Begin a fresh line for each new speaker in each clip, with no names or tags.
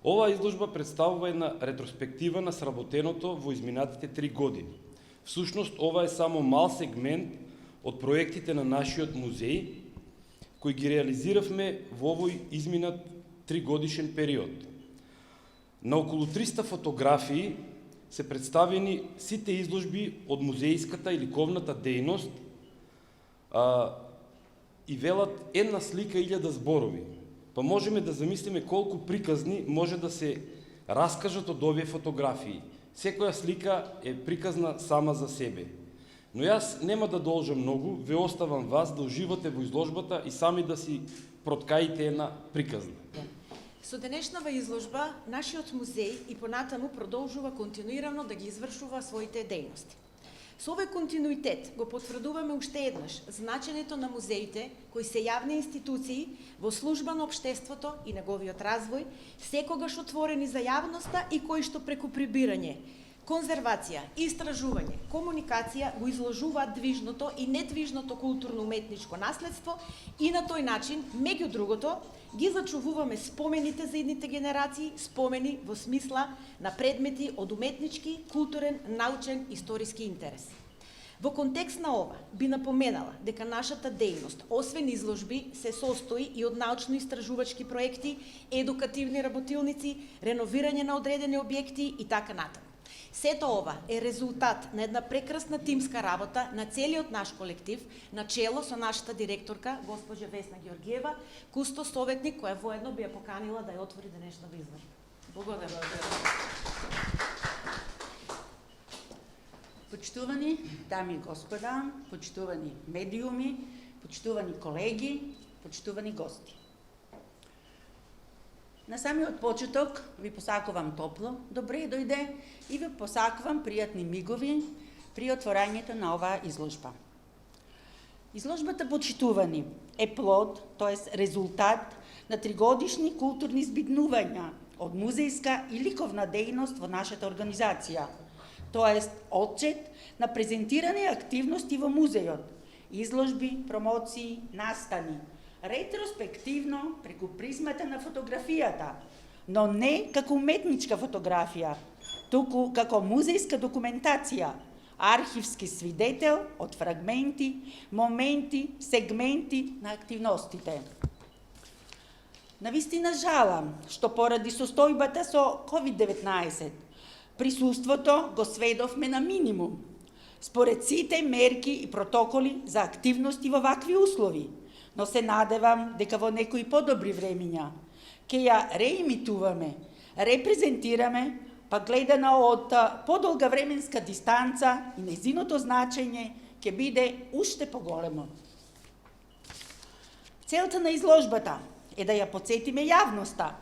Оваа изложба представува една ретроспектива на сработеното во изминатите 3 години. Всушност, ова е само мал сегмент од проектите на нашиот музеј, кои ги реализиравме во овој изминат 3 годишен период. На околу 300 фотографии се представени сите изложби од музејската и ликовната дејност и велат една слика 1000 зборови. Па можеме да замислиме колку приказни може да се раскажат од овие фотографии. Секоја слика е приказна сама за себе. Но јас нема да должам многу, ве оставам вас да уживате во изложбата и сами да си проткаите една приказна.
Со денешнава изложба, нашиот музеј и понатаму продолжува континуирано да ги извршува своите дејности. Со овој континуитет го потврдуваме уште еднаш значењето на музеите, кои се јавни институции во служба на општеството и неговиот развој, секогаш отворени за јавноста и кои што преку прибирање, конзервација, истражување, комуникација го изложуваат движното и недвижното културно-уметничко наследство и на тој начин, меѓу другото, ги зачувуваме спомените за идните генерации, спомени во смисла на предмети од уметнички, културен, научен, историски интерес. Во контекст на ова, би напоменала дека нашата дејност, освен изложби, се состои и од научно-истражувачки проекти, едукативни работилници, реновирање на одредени објекти и така натаму. Сето ова е резултат на една прекрасна тимска работа на целиот наш колектив, на чело со нашата директорка, госпожа Весна Георгиева, кустос советник, која воедно би ја поканила да ја отвори денешната изложба. Благодарам.
Почитувани дами и господа, почитувани медиуми, почитувани колеги, почитувани гости. На самиот почеток ви посакувам топло, добре дојде и ви посакувам пријатни мигови при отворањето на оваа изложба. Изложбата Почитувани е плод, т.е. резултат на 3-годишни културни збиднувања од музејска и ликовна дејност во нашата организација, т.е. отчет на презентирани активности во музејот, изложби, промоции, настани, ретроспективно преку призмата на фотографијата, но не како уметничка фотографија, туку како музејска документација, архивски свидетел од фрагменти, моменти, сегменти на активностите. Навистина жалам што поради состојбата со COVID-19 присуството го сведовме на минимум, според сите мерки и протоколи за активности во вакви услови, но се надевам дека во некои подобри времиња ќе ја реимитуваме, репрезентираме, па гледана од подолга временска дистанца и нејзиното значење ќе биде уште поголемо. Целта на изложбата е да ја потсетиме јавноста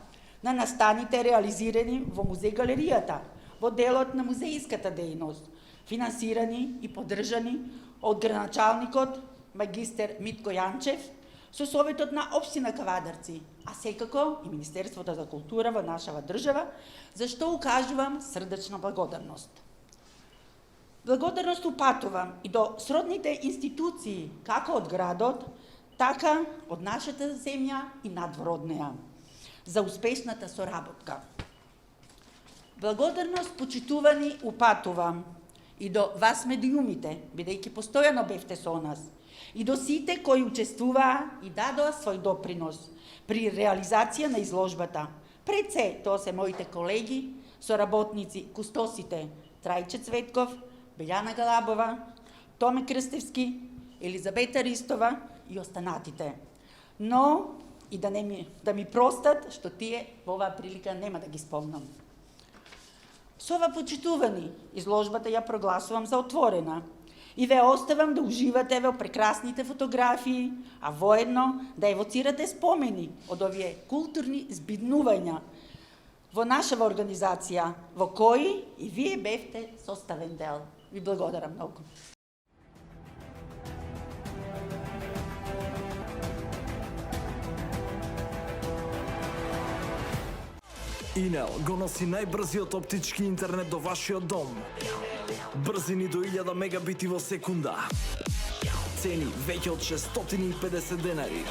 на настаните реализирани во музеј-галеријата, во делот на музејската дејност, финансирани и поддржани од граначалникот магистер Митко Јанчев, со Советот на општина Кавадарци, а секако и Министерството за култура во нашава држава, за што укажувам срдечна благодарност. Благодарност упатувам и до сродните институции, како од градот, така од нашата земја и надвор од неа, за успешната соработка. Благодарност, почитувани, упатувам и до вас медиумите, бидејќи постојано бевте со нас, и до сите кои учествуваа и дадоа свој допринос при реализација на изложбата. Пред се, тоа се моите колеги, соработници, кустосите Трајче Цветков, Белјана Галабова, Томе Крстевски, Елизабета Ристова и останатите. Но и да ми простат што тие во оваа прилика нема да ги спомнам. Со ова почитувани, изложбата ја прогласувам за отворена и ве оставам да уживате во прекрасните фотографии, а воедно да евоцирате спомени од овие културни збиднувања во нашава организација, во кои и вие бевте составен дел. Ви благодарам многу.
Инел го носи најбрзиот оптички интернет до вашиот дом. Брзини до 1000 мегабити во секунда. Цени веќе од 650 денари.